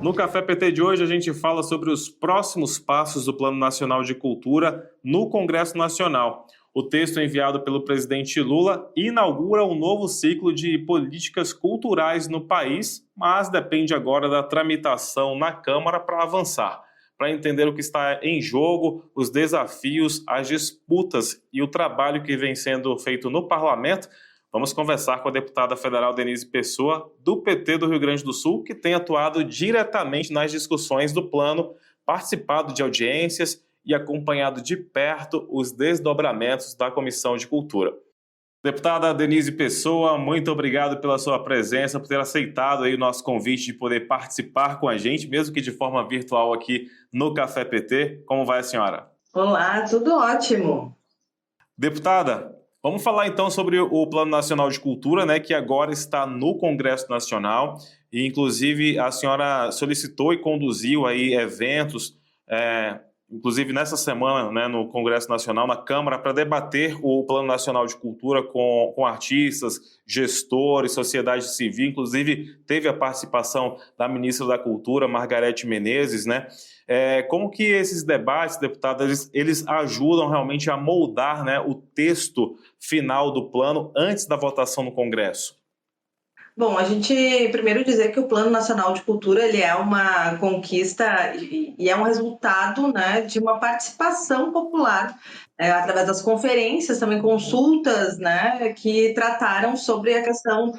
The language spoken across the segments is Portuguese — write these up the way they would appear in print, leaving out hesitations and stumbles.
No Café PT de hoje a gente fala sobre os próximos passos do Plano Nacional de Cultura no Congresso Nacional. O texto enviado pelo presidente Lula inaugura um novo ciclo de políticas culturais no país, mas depende agora da tramitação na Câmara para avançar. Para entender o que está em jogo, os desafios, as disputas e o trabalho que vem sendo feito no parlamento, vamos conversar com a deputada federal Denise Pessoa, do PT do Rio Grande do Sul, que tem atuado diretamente nas discussões do plano, participado de audiências e acompanhado de perto os desdobramentos da Comissão de Cultura. Deputada Denise Pessoa, muito obrigado pela sua presença, por ter aceitado aí o nosso convite de poder participar com a gente, mesmo que de forma virtual aqui no Café PT. Como vai a senhora? Olá, tudo ótimo. Deputada, vamos falar então sobre o Plano Nacional de Cultura, né, que agora está no Congresso Nacional e inclusive a senhora solicitou e conduziu aí eventos, inclusive nessa semana, né, no Congresso Nacional, na Câmara, para debater o Plano Nacional de Cultura com artistas, gestores, sociedade civil, inclusive teve a participação da ministra da Cultura, Margarete Menezes, né? Como que esses debates, deputados, eles ajudam realmente a moldar, né, o texto final do plano antes da votação no Congresso? Bom, a gente primeiro dizer que o Plano Nacional de Cultura ele é uma conquista e é um resultado, né, de uma participação popular através das conferências, também consultas, né, que trataram sobre a questão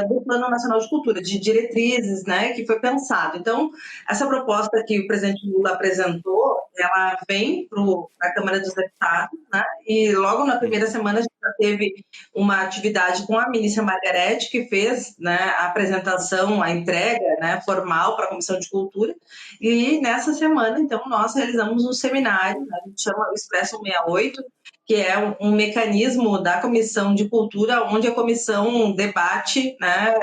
do Plano Nacional de Cultura, de diretrizes, né, que foi pensado. Então, essa proposta que o presidente Lula apresentou, ela vem para a Câmara dos Deputados, né, e logo na primeira semana a gente já teve uma atividade com a ministra Margarete, que fez, né, a apresentação, a entrega, né, formal para a Comissão de Cultura, e nessa semana, então, nós realizamos um seminário, né, a gente chama o Expresso 68, que é um mecanismo da Comissão de Cultura, onde a comissão debate, né,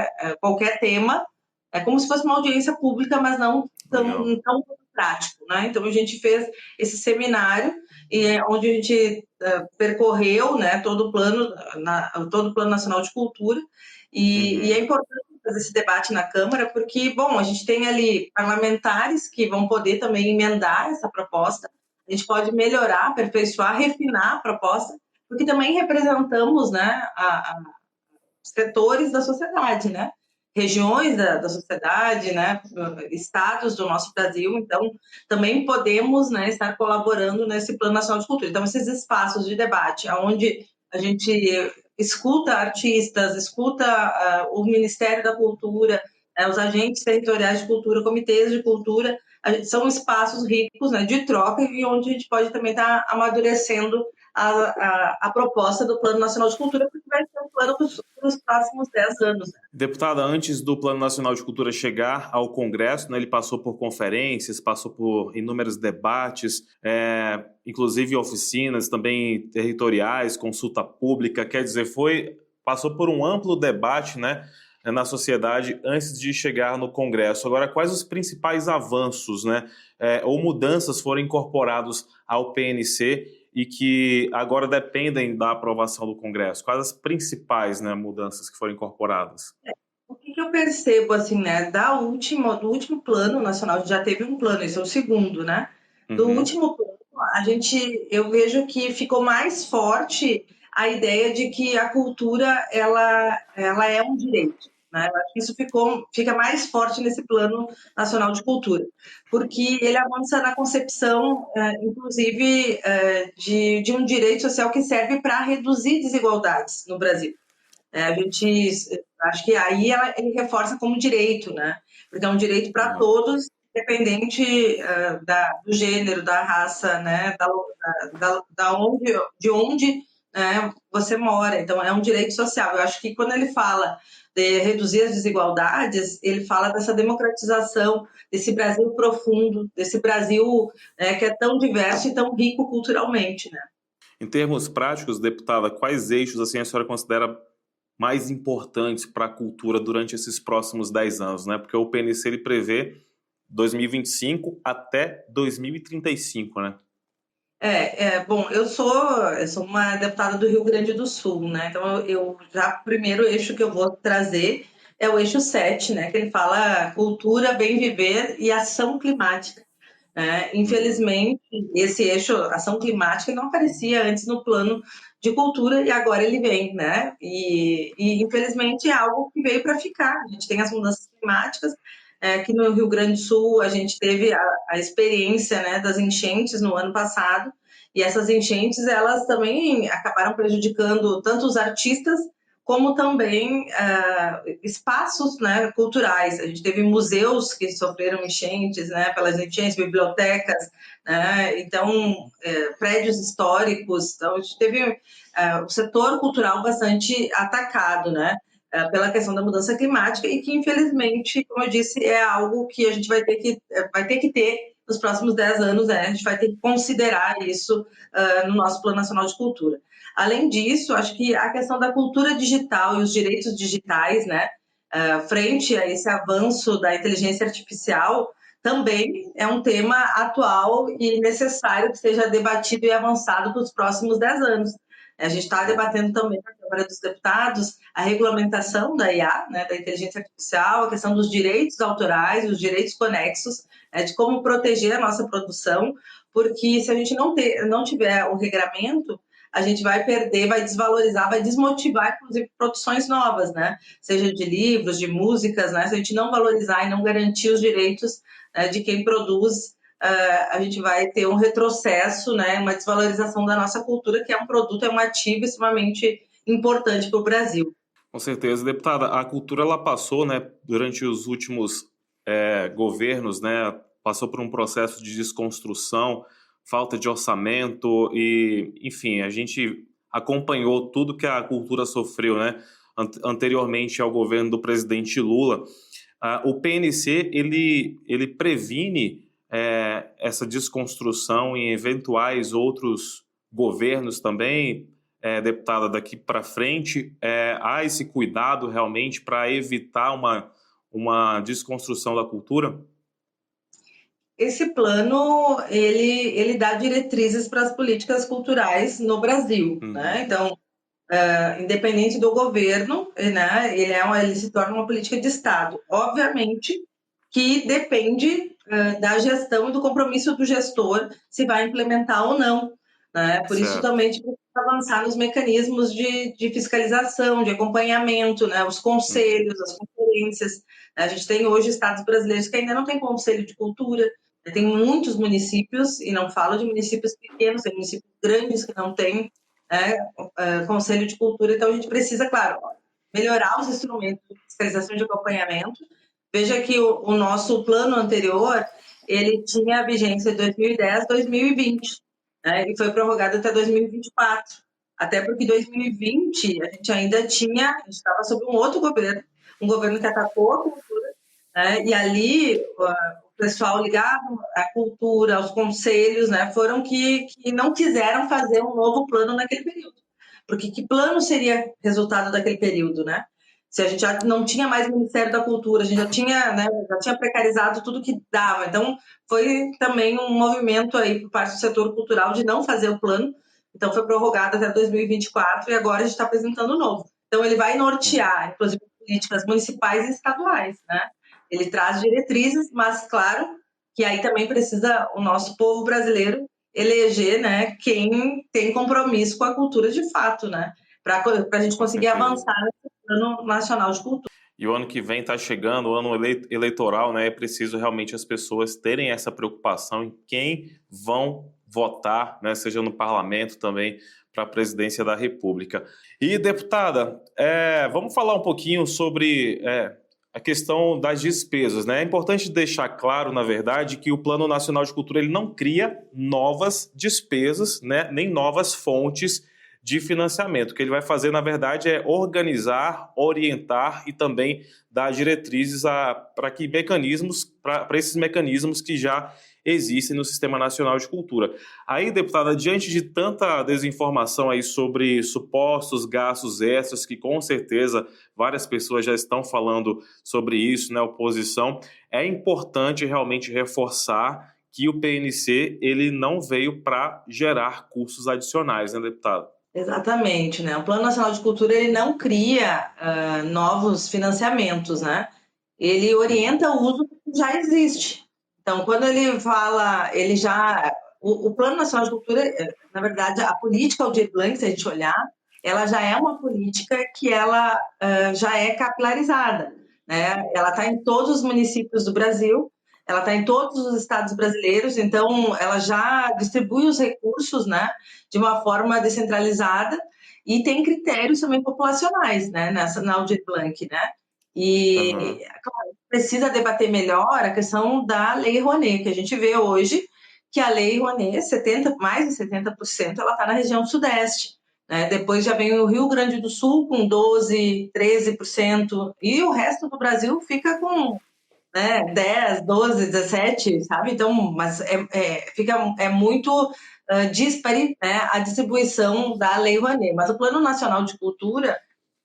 qualquer tema, é como se fosse uma audiência pública, mas não tão prático, né? Então, a gente fez esse seminário, onde a gente percorreu, né, todo o plano nacional de cultura e é importante fazer esse debate na Câmara porque, bom, a gente tem ali parlamentares que vão poder também emendar essa proposta, a gente pode melhorar, aperfeiçoar, refinar a proposta, porque também representamos, né, setores da sociedade, né? Regiões da sociedade, né? Estados do nosso Brasil, então também podemos, né, estar colaborando nesse Plano Nacional de Cultura. Então, esses espaços de debate, onde a gente escuta artistas, escuta o Ministério da Cultura, os agentes territoriais de cultura, comitês de cultura, são espaços ricos, né, de troca e onde a gente pode também estar amadurecendo a proposta do Plano Nacional de Cultura, porque vai ser um plano para os próximos 10 anos. Deputada, antes do Plano Nacional de Cultura chegar ao Congresso, né, ele passou por conferências, passou por inúmeros debates, inclusive oficinas também territoriais, consulta pública, quer dizer, passou por um amplo debate, né, na sociedade antes de chegar no Congresso. Agora, quais os principais avanços, né, ou mudanças foram incorporados ao PNC e que agora dependem da aprovação do Congresso? Quais as principais, né, mudanças que foram incorporadas? O que eu percebo, assim, né, do último plano nacional, a gente já teve um plano, esse é o segundo, né? Do último plano, eu vejo que ficou mais forte a ideia de que a cultura, ela é um direito, né? Eu acho que isso fica mais forte nesse Plano Nacional de Cultura, porque ele avança na concepção, inclusive, de um direito social que serve para reduzir desigualdades no Brasil. A gente, acho que aí ele reforça como direito, né? Porque é um direito para todos, independente do gênero, da raça, né? De onde né, você mora. Então, é um direito social. Eu acho que quando ele fala de reduzir as desigualdades, ele fala dessa democratização, desse Brasil profundo, desse Brasil que é tão diverso e tão rico culturalmente, né? Em termos práticos, deputada, quais eixos assim, a senhora considera mais importantes para a cultura durante esses próximos 10 anos, né? Porque o PNC ele prevê 2025 até 2035, né? Bom, eu sou uma deputada do Rio Grande do Sul, né? Então, eu já, primeiro eixo que eu vou trazer é o eixo 7, né, que ele fala cultura, bem viver e ação climática. Infelizmente, esse eixo ação climática não aparecia antes no plano de cultura e agora ele vem, né? E infelizmente é algo que veio para ficar. A gente tem as mudanças climáticas, que no Rio Grande do Sul a gente teve a experiência, né, das enchentes no ano passado, e essas enchentes elas também acabaram prejudicando tanto os artistas como também espaços, né, culturais. A gente teve museus que sofreram enchentes, né, pelas enchentes, bibliotecas, né, então, prédios históricos. Então, a gente teve o setor cultural bastante atacado, né, pela questão da mudança climática e que, infelizmente, como eu disse, é algo que a gente vai ter que ter nos próximos 10 anos, a gente vai ter que considerar isso no nosso Plano Nacional de Cultura. Além disso, acho que a questão da cultura digital e os direitos digitais, né, frente a esse avanço da inteligência artificial, também é um tema atual e necessário que seja debatido e avançado para os próximos 10 anos. A gente está debatendo também na Câmara dos Deputados a regulamentação da IA, né, da inteligência artificial, a questão dos direitos autorais, os direitos conexos, de como proteger a nossa produção, porque se a gente não tiver o regramento, a gente vai perder, vai desvalorizar, vai desmotivar, inclusive, produções novas, né? Seja de livros, de músicas, né? Se a gente não valorizar e não garantir os direitos de quem produz, a gente vai ter um retrocesso, né? Uma desvalorização da nossa cultura, que é um produto, é um ativo extremamente importante para o Brasil. Com certeza, deputada. A cultura ela passou, né, durante os últimos governos, né? Passou por um processo de desconstrução, falta de orçamento e, enfim, a gente acompanhou tudo que a cultura sofreu, né, anteriormente ao governo do presidente Lula. O PNC, ele previne essa desconstrução em eventuais outros governos também, deputada, daqui para frente, há esse cuidado realmente para evitar uma desconstrução da cultura? Esse plano, ele dá diretrizes para as políticas culturais no Brasil, né? Então, independente do governo, né, ele se torna uma política de Estado. Obviamente que depende da gestão e do compromisso do gestor se vai implementar ou não, né? Por isso também a gente precisa avançar nos mecanismos de fiscalização, de acompanhamento, né? Os conselhos, as conferências. A gente tem hoje estados brasileiros que ainda não têm conselho de cultura, tem muitos municípios, e não falo de municípios pequenos, tem municípios grandes que não têm conselho de cultura. Então a gente precisa, claro, melhorar os instrumentos de fiscalização e de acompanhamento. Veja que o nosso plano anterior, ele tinha vigência de 2010 a 2020, né? E foi prorrogado até 2024. Até porque 2020 a gente estava sob um outro governo, um governo que atacou a cultura, né? E ali o pessoal ligado à cultura, aos conselhos, né, foram que não quiseram fazer um novo plano naquele período. Porque que plano seria resultado daquele período, né? Se a gente já não tinha mais Ministério da Cultura, a gente já tinha precarizado tudo que dava. Então, foi também um movimento aí por parte do setor cultural de não fazer o plano. Então, foi prorrogado até 2024 e agora a gente está apresentando o novo. Então, ele vai nortear, inclusive, políticas municipais e estaduais, né? Ele traz diretrizes, mas, claro, que aí também precisa o nosso povo brasileiro eleger, né, quem tem compromisso com a cultura de fato, né, para a gente conseguir avançar nesse Plano Nacional de Cultura. E o ano que vem está chegando, o ano eleitoral, né? É preciso realmente as pessoas terem essa preocupação em quem vão votar, né? Seja no parlamento também, para a presidência da República. E, deputada, vamos falar um pouquinho sobre a questão das despesas, né? É importante deixar claro, na verdade, que o Plano Nacional de Cultura ele não cria novas despesas, né? Nem novas fontes de financiamento. O que ele vai fazer, na verdade, é organizar, orientar e também dar diretrizes para esses mecanismos que já existem no Sistema Nacional de Cultura. Aí, deputada, diante de tanta desinformação aí sobre supostos gastos extras, que com certeza várias pessoas já estão falando sobre isso, né, oposição, é importante realmente reforçar que o PNC ele não veio para gerar custos adicionais, né, deputado? Exatamente, né? O Plano Nacional de Cultura ele não cria novos financiamentos, né? Ele Uhum, orienta o uso do que já existe. Então, quando ele fala, ele já o Plano Nacional de Cultura, na verdade, a política Aldir Blanc, se a gente olhar, ela já é uma política que ela já é capilarizada, né? Ela está em todos os municípios do Brasil, ela está em todos os estados brasileiros, então ela já distribui os recursos, né? De uma forma descentralizada e tem critérios também populacionais, né, na Aldir Blanc, né? E, aham, claro, precisa debater melhor a questão da Lei Rouanet, que a gente vê hoje que a Lei Rouanet, mais de 70%, ela está na região sudeste. Né? Depois já vem o Rio Grande do Sul com 12, 13%, e o resto do Brasil fica com 10, 12, 17, sabe? Então, mas fica muito díspare, né, a distribuição da Lei Rouanet. Mas o Plano Nacional de Cultura,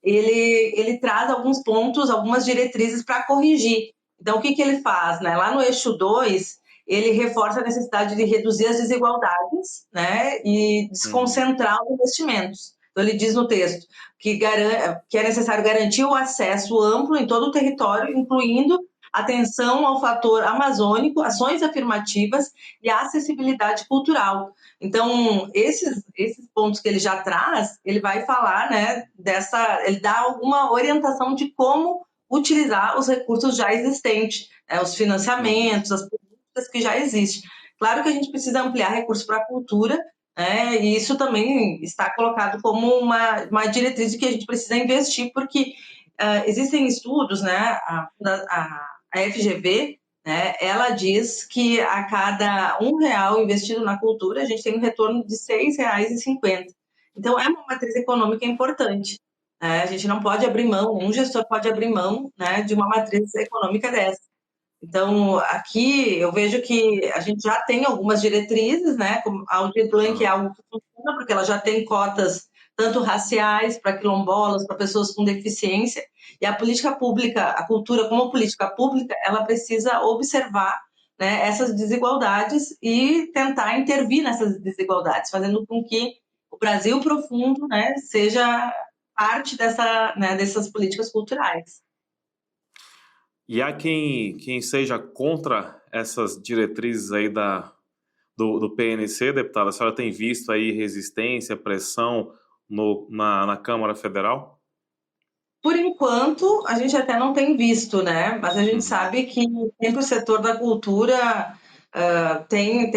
ele traz alguns pontos, algumas diretrizes para corrigir. Então, o que, que ele faz? Né? Lá no eixo 2, ele reforça a necessidade de reduzir as desigualdades, né, e uhum, desconcentrar os investimentos. Então, ele diz no texto que é necessário garantir o acesso amplo em todo o território, incluindo atenção ao fator amazônico, ações afirmativas e a acessibilidade cultural. Então, esses pontos que ele já traz, ele vai falar, né, ele dá alguma orientação de como utilizar os recursos já existentes, né, os uhum. financiamentos, as políticas que já existem. Claro que a gente precisa ampliar recursos para a cultura, né, e isso também está colocado como uma diretriz de que a gente precisa investir, porque existem estudos, né, a FGV, né, ela diz que a cada R$ 1 investido na cultura, a gente tem um retorno de R$ 6,50. Então, é uma matriz econômica importante. Né? A gente não pode abrir mão, um gestor pode abrir mão, né, de uma matriz econômica dessa. Então, aqui eu vejo que a gente já tem algumas diretrizes, né? Como a Aldir Blanc é Aham. algo que funciona, porque ela já tem cotas tanto raciais para quilombolas, para pessoas com deficiência, e a política pública, a cultura como política pública, ela precisa observar, né, essas desigualdades e tentar intervir nessas desigualdades, fazendo com que o Brasil profundo, né, seja parte dessas políticas culturais. E há quem seja contra essas diretrizes aí do PNC, deputada? A senhora tem visto aí resistência, pressão na Câmara Federal? Por enquanto, a gente até não tem visto, né? Mas a gente Uhum. sabe que sempre o setor da cultura tem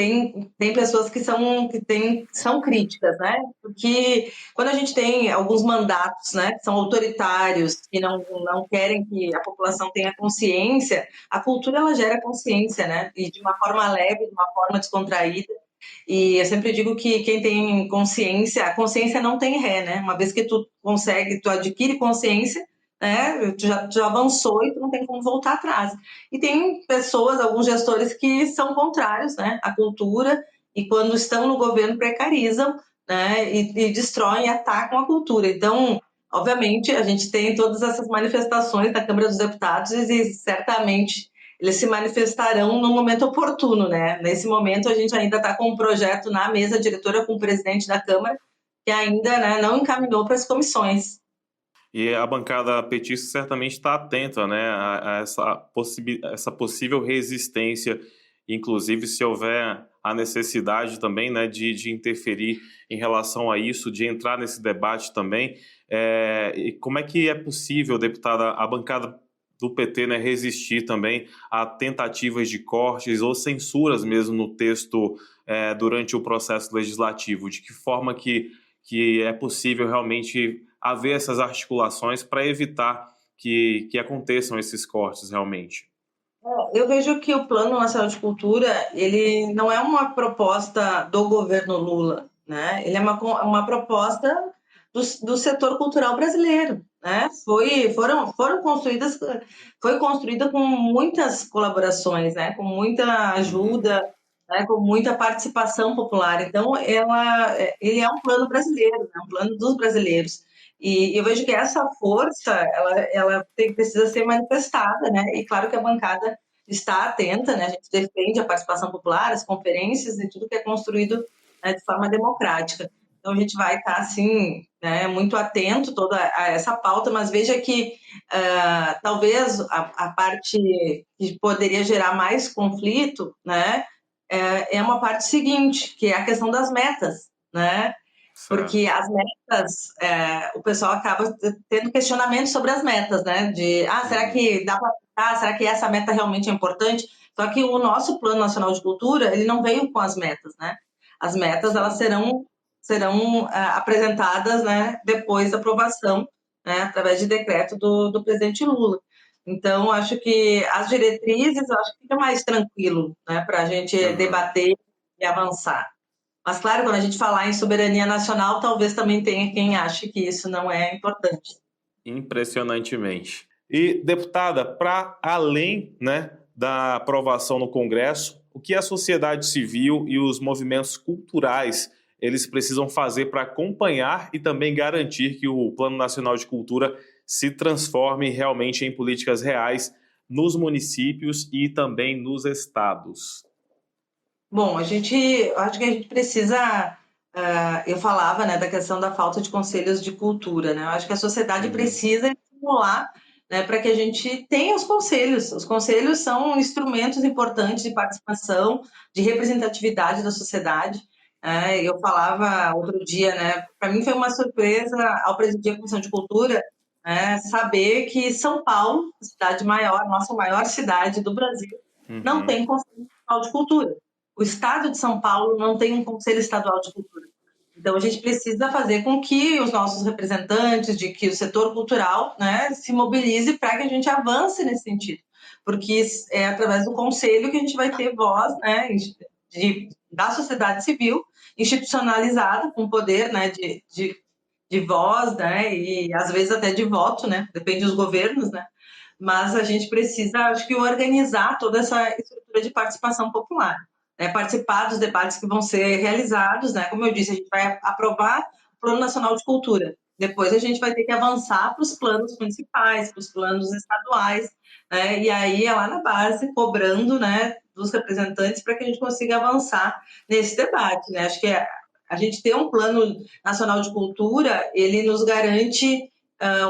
pessoas que são críticas, né? Porque quando a gente tem alguns mandatos, né, que são autoritários, que não querem que a população tenha consciência, a cultura ela gera consciência, né? E de uma forma leve, de uma forma descontraída. E eu sempre digo que quem tem consciência, a consciência não tem ré, né? Uma vez que tu adquire consciência, né? Tu já avançou e tu não tem como voltar atrás. E tem pessoas, alguns gestores que são contrários, né, à cultura e quando estão no governo precarizam, né, e destroem e atacam a cultura. Então, obviamente, a gente tem todas essas manifestações da Câmara dos Deputados e certamente eles se manifestarão no momento oportuno, né? Nesse momento, a gente ainda está com um projeto na mesa diretora com o presidente da Câmara, que ainda, né, não encaminhou para as comissões. E a bancada petista certamente está atenta, né, a essa possível resistência, inclusive se houver a necessidade também, né, de interferir em relação a isso, de entrar nesse debate também. E como é que é possível, deputada, a bancada do PT, né, resistir também a tentativas de cortes ou censuras mesmo no texto durante o processo legislativo? De que forma que é possível realmente haver essas articulações para evitar que aconteçam esses cortes realmente? Eu vejo que o Plano Nacional de Cultura, ele não é uma proposta do governo Lula, né? Ele é uma proposta do setor cultural brasileiro, né? Foram construídas, foi construída com muitas colaborações, né? Com muita Uhum. ajuda, né? Com muita participação popular. Então, ele é um plano brasileiro, né? Um plano dos brasileiros. E eu vejo que essa força, ela precisa ser manifestada, né? E claro que a bancada está atenta, né? A gente defende a participação popular, as conferências e tudo que é construído, né, de forma democrática. Então, a gente vai estar, assim, né, muito atento toda a essa pauta, mas veja que talvez a parte que poderia gerar mais conflito, né, é uma parte seguinte, que é a questão das metas, né? Porque Certo. as metas, o pessoal acaba tendo questionamentos sobre as metas, né? Será Uhum. que dá para aplicar? Será que essa meta realmente é importante? Só que o nosso Plano Nacional de Cultura, ele não veio com as metas, né? As metas, elas Sim. serão apresentadas, né, depois da aprovação, né, através de decreto do presidente Lula. Então, acho que as diretrizes, eu acho que fica mais tranquilo, né, para a gente Aham. debater e avançar. Mas, claro, quando a gente falar em soberania nacional, talvez também tenha quem ache que isso não é importante. Impressionantemente. E, deputada, para além, né, da aprovação no Congresso, o que a sociedade civil e os movimentos culturais eles precisam fazer para acompanhar e também garantir que o Plano Nacional de Cultura se transforme realmente em políticas reais nos municípios e também nos estados? Bom, eu acho que a gente precisa. Eu falava, né, da questão da falta de conselhos de cultura, né? Eu acho que a sociedade Uhum. precisa estimular, né, para que a gente tenha os conselhos. Os conselhos são instrumentos importantes de participação, de representatividade da sociedade. Eu falava outro dia, né? Para mim foi uma surpresa ao presidir a Comissão de Cultura, saber que São Paulo, a cidade maior, nossa maior cidade do Brasil, não Uhum. tem conselho municipal de cultura. O estado de São Paulo não tem um conselho estadual de cultura. Então, a gente precisa fazer com que os nossos representantes, de que o setor cultural, né, se mobilize para que a gente avance nesse sentido. Porque é através do conselho que a gente vai ter voz, né, da sociedade civil institucionalizada, com poder, né, de voz, né, e às vezes até de voto, né, depende dos governos, né, mas a gente precisa, acho que, organizar toda essa estrutura de participação popular, né? Participar dos debates que vão ser realizados, né? Como eu disse, a gente vai aprovar o Plano Nacional de Cultura, depois a gente vai ter que avançar para os planos municipais, para os planos estaduais, né? E aí é lá na base, cobrando, né, dos representantes para que a gente consiga avançar nesse debate, né? Acho que a gente ter um Plano Nacional de Cultura, ele nos garante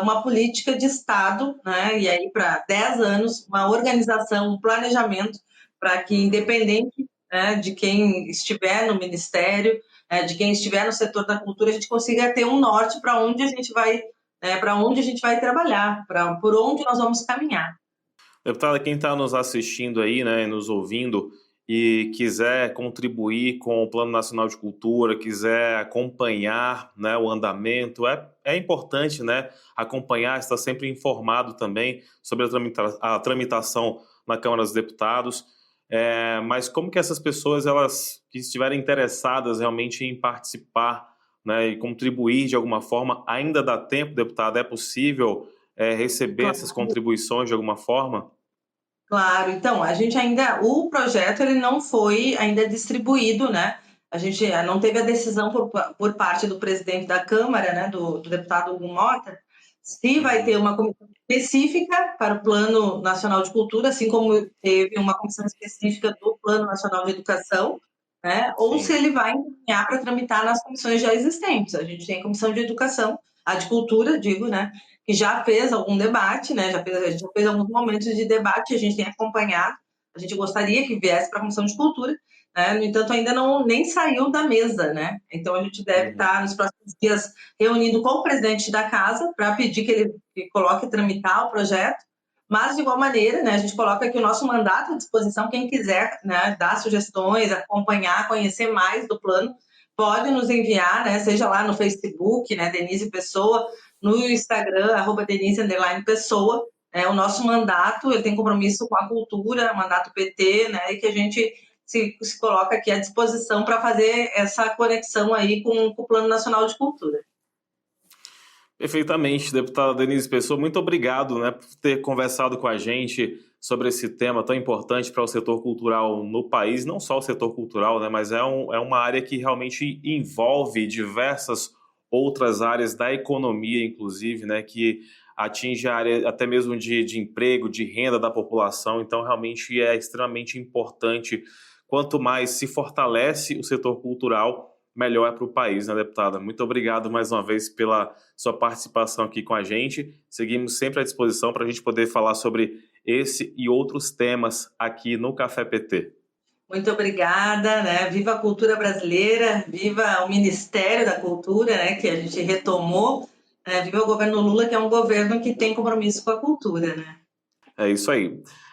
uma política de Estado, né, e aí para 10 anos, uma organização, um planejamento para que, Uhum. independente, né, de quem estiver no ministério, de quem estiver no setor da cultura, a gente consiga ter um norte para onde a gente vai, para onde a gente vai trabalhar, por onde nós vamos caminhar. Deputada, quem está nos assistindo aí, né, nos ouvindo e quiser contribuir com o Plano Nacional de Cultura, quiser acompanhar, né, o andamento, é importante, né, acompanhar, estar sempre informado também sobre a tramitação na Câmara dos Deputados. Mas como que essas pessoas, elas que estiverem interessadas realmente em participar, né, e contribuir de alguma forma, ainda dá tempo, deputada? É possível receber essas Claro. contribuições de alguma forma? Claro, então, o projeto ele não foi ainda distribuído, né? A gente não teve a decisão por parte do presidente da Câmara, né, do deputado Hugo Mota, se vai ter Uhum. uma comissão específica para o Plano Nacional de Cultura, assim como teve uma comissão específica do Plano Nacional de Educação, né? Ou se Sim. ele vai encaminhar para tramitar nas comissões já existentes. A gente tem a Comissão de Educação, a de Cultura, digo, né? Que já fez algum debate, né? A gente já fez alguns momentos de debate, a gente tem acompanhado, a gente gostaria que viesse para a Comissão de Cultura, né? No entanto, ainda não nem saiu da mesa, né? Então a gente deve Uhum. estar nos próximos dias reunindo com o presidente da casa para pedir que coloque tramitar o projeto. Mas, de igual maneira, né, a gente coloca aqui o nosso mandato à disposição. Quem quiser, né, dar sugestões, acompanhar, conhecer mais do plano, pode nos enviar, né, seja lá no Facebook, né, Denise Pessoa, no Instagram, @Denise_Pessoa. O nosso mandato, ele tem compromisso com a cultura, mandato PT, né, e que a gente se coloca aqui à disposição para fazer essa conexão aí com o Plano Nacional de Cultura. Perfeitamente, deputada Denise Pessoa, muito obrigado, né, por ter conversado com a gente sobre esse tema tão importante para o setor cultural no país, não só o setor cultural, né, mas é uma área que realmente envolve diversas outras áreas da economia, inclusive, né, que atinge a área até mesmo de emprego, de renda da população, então realmente é extremamente importante. Quanto mais se fortalece o setor cultural, melhor para o país, né, deputada? Muito obrigado mais uma vez pela sua participação aqui com a gente. Seguimos sempre à disposição para a gente poder falar sobre esse e outros temas aqui no Café PT. Muito obrigada, né? Viva a cultura brasileira, viva o Ministério da Cultura, né? Que a gente retomou, viva o governo Lula, que é um governo que tem compromisso com a cultura, né? É isso aí.